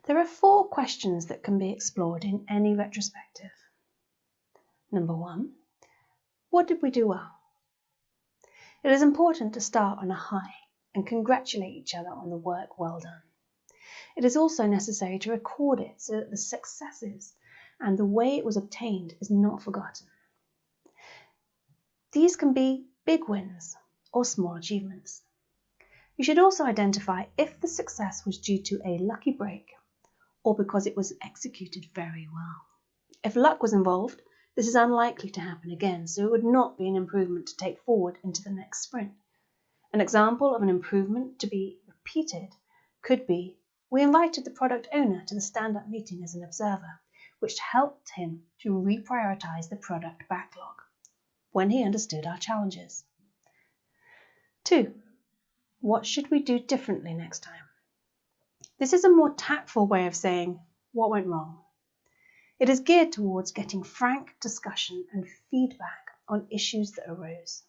There are 4 questions that can be explored in any retrospective. Number 1, what did we do well? It is important to start on a high and congratulate each other on the work well done. It is also necessary to record it so that the successes and the way it was obtained is not forgotten. These can be big wins or small achievements. You should also identify if the success was due to a lucky break or because it was executed very well. If luck was involved, this is unlikely to happen again, so it would not be an improvement to take forward into the next sprint. An example of an improvement to be repeated could be, we invited the product owner to the stand-up meeting as an observer, which helped him to reprioritize the product backlog when he understood our challenges. 2, what should we do differently next time? This is a more tactful way of saying what went wrong. It is geared towards getting frank discussion and feedback on issues that arose.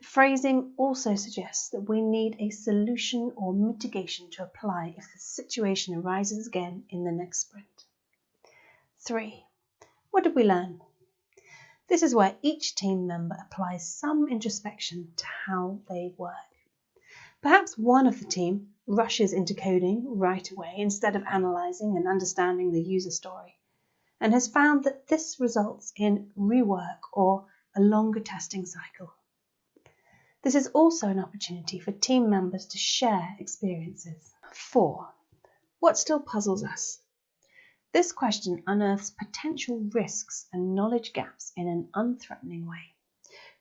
The phrasing also suggests that we need a solution or mitigation to apply if the situation arises again in the next sprint. 3, what did we learn? This is where each team member applies some introspection to how they work. Perhaps one of the team rushes into coding right away instead of analysing and understanding the user story, and has found that this results in rework or a longer testing cycle. This is also an opportunity for team members to share experiences. 4, what still puzzles us? This question unearths potential risks and knowledge gaps in an unthreatening way.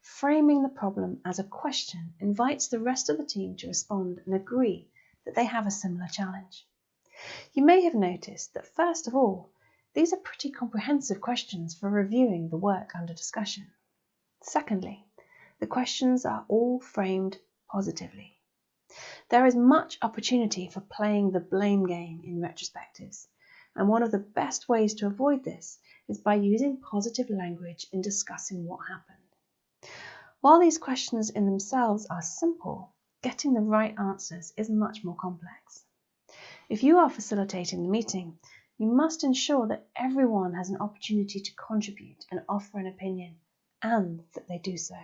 Framing the problem as a question invites the rest of the team to respond and agree that they have a similar challenge. You may have noticed that first of all, these are pretty comprehensive questions for reviewing the work under discussion. Secondly, the questions are all framed positively. There is much opportunity for playing the blame game in retrospectives, and one of the best ways to avoid this is by using positive language in discussing what happened. While these questions in themselves are simple, getting the right answers is much more complex. If you are facilitating the meeting, you must ensure that everyone has an opportunity to contribute and offer an opinion, and that they do so.